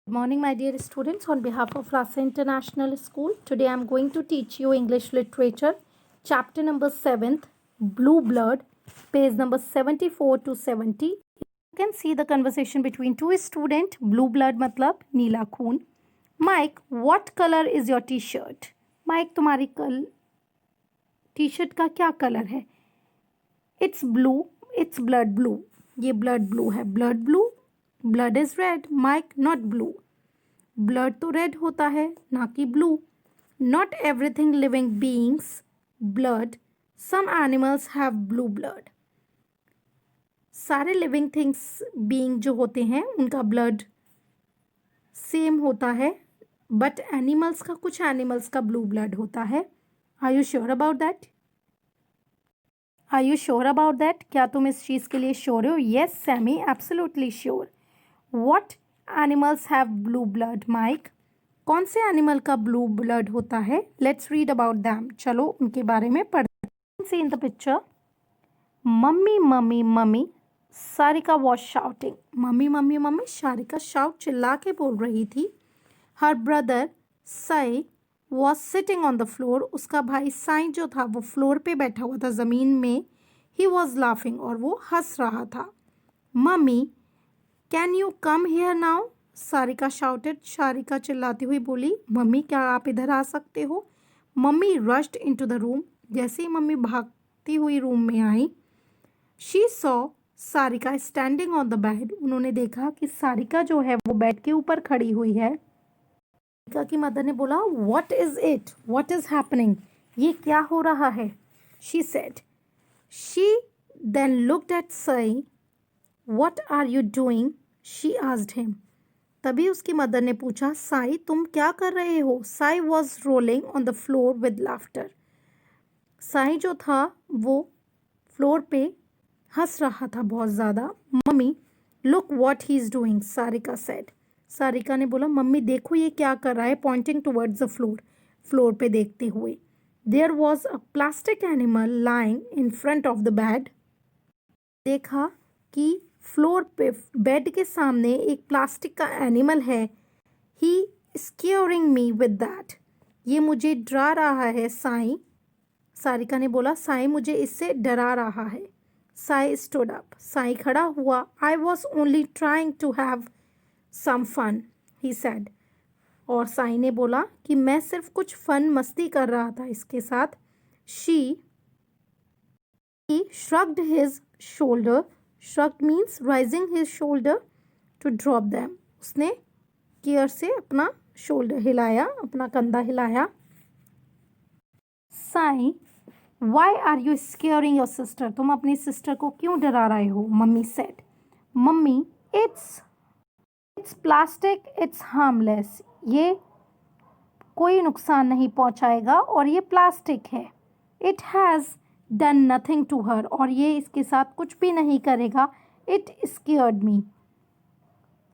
Good morning, my dear students. On behalf of Rasa International School, today I am going to teach you English Literature, chapter number 7th, Blue Blood, page number 74 to 70. You can see the conversation between two students. Blue blood मतलब नीला खून. Mike, what color is your t-shirt? Mike, तुम्हारी T-shirt का क्या colour है? It's blue. It's blood blue. ये blood blue है. Blood blue. Blood is red. Mike, not blue. Blood तो red होता है ना कि blue. Not everything living beings blood. Some animals have blue blood. सारे लिविंग थिंग्स बीइंग जो होते हैं उनका ब्लड सेम होता है, बट एनिमल्स का, कुछ एनिमल्स का ब्लू ब्लड होता है. Are you sure about that? Are you sure about that? क्या तुम इस चीज़ के लिए श्योर हो? Yes Sammy, absolutely sure. What animals have blue blood? Mike, कौन से एनिमल का ब्लू ब्लड होता है? Let's read about them. चलो उनके बारे में पढ़ते हैं. See in the picture, mummy mummy mummy Sarika was shouting. Mummy mummy mummy Sarika shout, चिल्ला के बोल रही थी. Her brother Sai was sitting on the floor. उसका भाई साई जो था वो फ्लोर पे बैठा हुआ था, ज़मीन में. ही वॉज लाफिंग, और वो हंस रहा था. Mummy can you come here now? Sarika shouted. Sarika चिल्लाती हुई बोली, मम्मी क्या आप इधर आ सकते हो? Mummy rushed into the room. जैसे ही मम्मी भागती हुई रूम में आई, she saw Sarika standing on the bed. उन्होंने देखा कि सारिका जो है वो बेड के ऊपर खड़ी हुई है. सारिका की मदर ने बोला, what is it? What is happening? ये क्या हो रहा है? She said. She then looked at Sai. What are you doing? She asked him. तभी उसकी मदर ने पूछा, साई तुम क्या कर रहे हो? Sai was rolling on the floor with laughter. Sai जो था वो फ्लोर पे हंस रहा था बहुत ज़्यादा. Mummy look what he is doing, Sarika said. Sarika ने बोला, मम्मी देखो ये क्या कर रहा है, pointing towards the floor. Floor पे देखते हुए. There was a plastic animal lying in front of the bed. देखा कि फ्लोर पे, बेड के सामने एक प्लास्टिक का एनिमल है. ही स्केयरिंग मी विद दैट. ये मुझे डरा रहा है साई. सारिका ने बोला, साई मुझे इससे डरा रहा है. Sai stood up. साई खड़ा हुआ. I was only trying to have some fun, he said. और साई ने बोला कि मैं सिर्फ कुछ फन मस्ती कर रहा था इसके साथ. She shrugged his shoulder. Shrugged means raising his shoulder to drop them. उसने केयर से अपना शोल्डर हिलाया, अपना कंधा हिलाया. Sai, why are you scaring your sister? तुम अपनी सिस्टर को क्यों डरा रहे हो? Mummy said. Mummy it's plastic, it's harmless. ये कोई नुकसान नहीं पहुंचाएगा और ये प्लास्टिक है. It has done nothing to her. और ये इसके साथ कुछ भी नहीं करेगा. It scared me.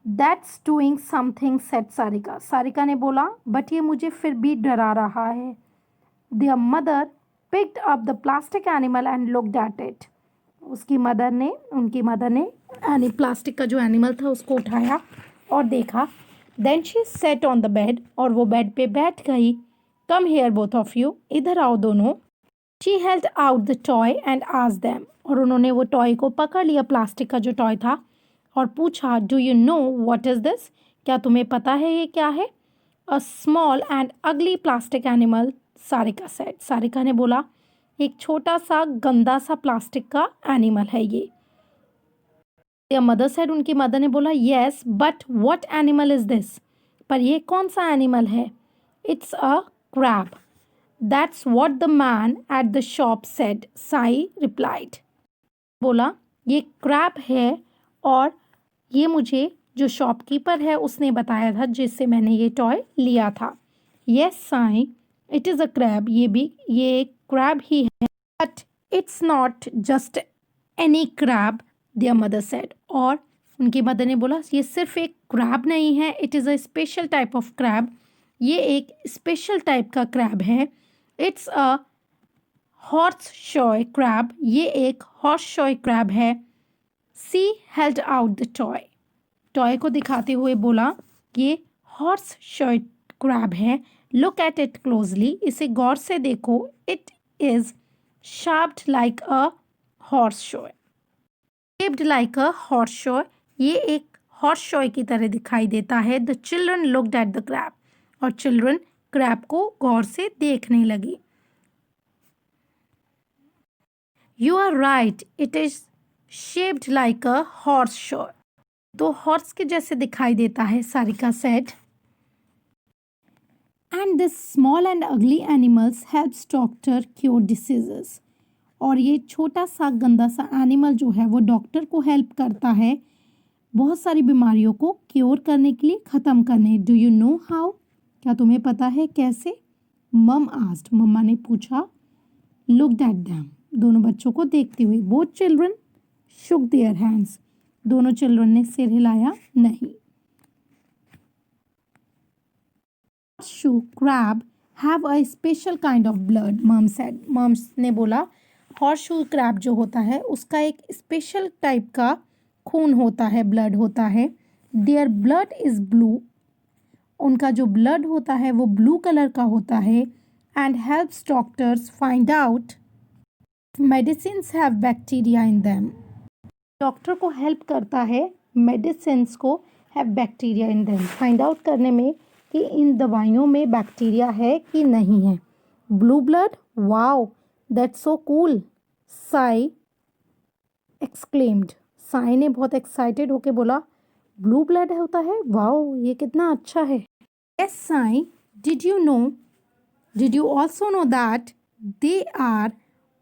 That's doing something, said Sarika. Sarika ने बोला, बट ये मुझे फिर भी डरा रहा है. Their mother picked up the plastic animal and looked at it. उनकी मदर ने प्लास्टिक का जो एनिमल था उसको उठाया और देखा. Then she sat on the bed. और वो बेड पे बैठ गई. Come here both of you. इधर आओ दोनों. She held out the toy and asked them. और उन्होंने वो टॉय को पकड़ लिया, प्लास्टिक का जो टॉय था, और पूछा, do you know what is this? क्या तुम्हें पता है ये क्या है? अ स्मॉल एंड अगली plastic animal, Sarika said. Sarika ने बोला, एक छोटा सा गंदा सा प्लास्टिक का एनिमल है ये. Mother said. उनकी मदर ने बोला, yes but what animal is this? पर ये कौन सा एनिमल है? It's a crab. That's what the man at the shop said, Sai replied. बोला, ये क्रैब है और ये मुझे जो शॉपकीपर है उसने बताया था, जिससे मैंने ये टॉय लिया था. Yes Sai, it is a crab. ये एक क्रैब ही है. But it's not just any crab, there mother said. और उनकी मदर ने बोला, ये सिर्फ एक क्रैब नहीं है, it is a special type of crab. ये एक स्पेशल टाइप का क्रैब है. It's a horseshoe crab. ये एक हॉर्स शॉय क्रैब है. She held out the toy. Toy को दिखाते हुए बोला, ये हॉर्स शॉय क्रैब है। लुक एट इट क्लोजली, इसे गौर से देखो। It is shaped like a horseshoe. Shaped like a horseshoe, ये एक हॉर्स शॉय की तरह दिखाई देता है। The children looked at the crab, और चिल्ड्रन क्रैब को गौर से देखने लगी। You are right, it is shaped like a horseshoe. तो हॉर्स के जैसे दिखाई देता है, Sarika said. And this small and ugly animals helps doctor cure diseases, और ये छोटा सा गंदा सा एनिमल जो है वो डॉक्टर को हेल्प करता है बहुत सारी बीमारियों को क्योर करने के लिए, ख़त्म करने। डू यू नो हाउ, क्या तुम्हें पता है कैसे? मम आस्क्ड, मम्मा ने पूछा। लुक्ड एट देम, दोनों बच्चों को देखते हुए। Both children shook their hands, दोनों चिल्ड्रन ने सिर हिलाया नहीं। Horseshoe crab have a special kind of blood, mom said. Moms ने बोला horseshoe crab जो होता है उसका एक स्पेशल टाइप का खून होता है, ब्लड होता है। Their blood is blue, उनका जो ब्लड होता है वो ब्लू कलर का होता है। And helps doctors find out medicines have bacteria in them, doctor को हेल्प करता है मेडिसिन्स को have bacteria in them, find out करने में कि इन दवाइयों में बैक्टीरिया है कि नहीं है। Blue blood, wow that's so cool, Sai exclaimed, Sai ने बहुत एक्साइटेड होके बोला ब्लू ब्लड होता है, वाओ ये कितना अच्छा है। Yes Sai, did you know, did you also know that they are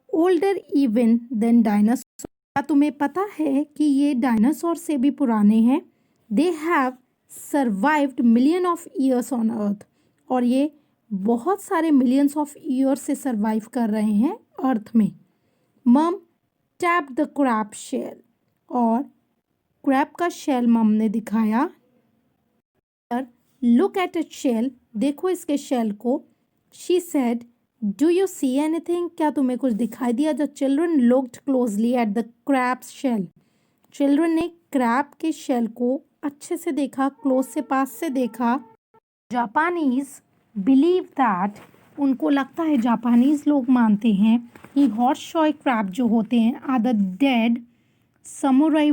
older even than dinosaur, क्या तुम्हें पता है कि ये डायनासोर से भी पुराने हैं। They have survived million of years on earth, और ये बहुत सारे मिलियंस ऑफ ईयर्स से सर्वाइव कर रहे हैं अर्थ में। मम टैप द क्रैब शेल, और क्रैब का शेल मम ने दिखाया। लुक एट इट शेल, देखो इसके शेल को। She said do you see anything, क्या तुम्हें कुछ दिखाई दिया? The children looked closely at the crab's shell, children ने क्रैब के शेल को अच्छे से देखा, क्लोज से, पास से देखा। जापानीज बिलीव दैट, उनको लगता है, जापानीज लोग मानते हैं कि हॉर्स शॉय क्रैब जो होते हैं are the dead samurai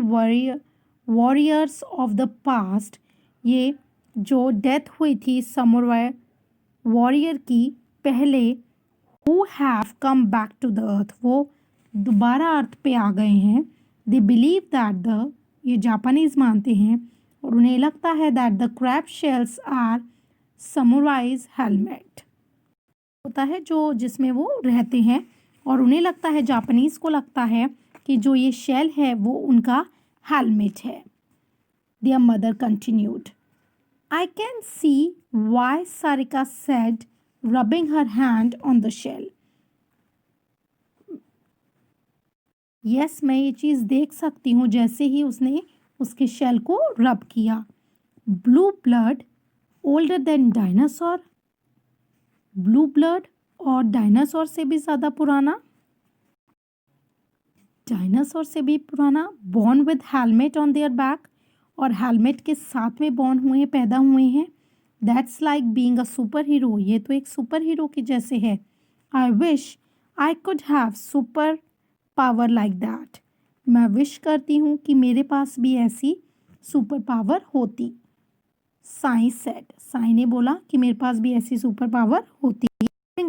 warriors of the past, ये जो डेथ हुई थी समुराई वॉरियर की पहले, who have come back to the earth, वो दोबारा अर्थ पे आ गए हैं। they believe that the, ये जापानीज मानते हैं और उन्हें लगता है that the crab shells are samurai's helmet, होता है जो जिसमें वो रहते हैं, और उन्हें लगता है, जापानीज को लगता है कि जो ये शेल है वो उनका हेलमेट है। their mother continued, I can see why, Sarika said, rubbing her hand on the shell. Yes, मैं ये चीज़ देख सकती हूँ, जैसे ही उसने उसके शेल को रब किया। Blue blood older than dinosaur, blue blood और डायनासोर से भी ज़्यादा पुराना, डायनासोर से भी पुराना। Born with helmet on their back, और हेलमेट के साथ में बॉर्न हुए, पैदा हुए हैं। That's like being a super hero, ये तो एक सुपर हीरो के जैसे है। I wish I could have super power like that, मैं विश करती हूँ कि मेरे पास भी ऐसी सुपर पावर होती। साई सेड, साई ने बोला कि मेरे पास भी ऐसी सुपर पावर होती।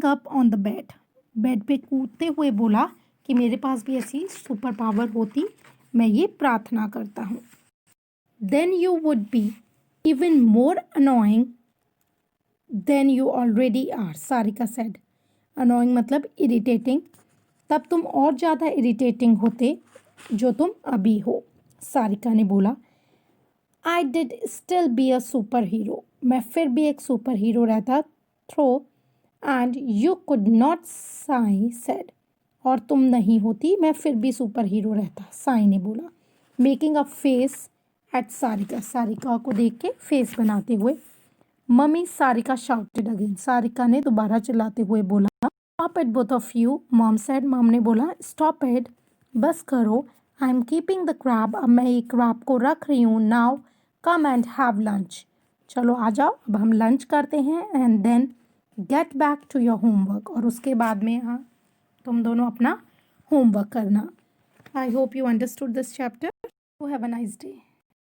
Up on the bed, bed पे कूदते हुए बोला कि मेरे पास भी ऐसी सुपर पावर होती, मैं ये प्रार्थना करता हूँ। Then you would be even more annoying than you already are, Sarika said. Annoying मतलब irritating, तब तुम और ज़्यादा irritating होते जो तुम अभी हो, सारिका ने बोला। I did still be a superhero, मैं फिर भी एक सुपर हीरो रहता। Throw and you could not, Sai said, और तुम नहीं होती, मैं फिर भी सुपर हीरो रहता, साई ने बोला। Making a face at Sarika, Sarika को देख के फेस बनाते हुए। Mummy, Sarika shouted again, Sarika ने दोबारा चिल्लाते हुए बोला। Stop it both of you, mom said, mom ने बोला स्टॉप इट, बस करो। I am keeping the crab, अब मैं ये क्रैब को रख रही हूँ। Now come and have lunch, चलो आ जाओ, अब हम लंच करते हैं and then get back to your homework, और उसके बाद में हाँ तुम दोनों अपना होमवर्क करना। I hope you understood this chapter. Have a nice day.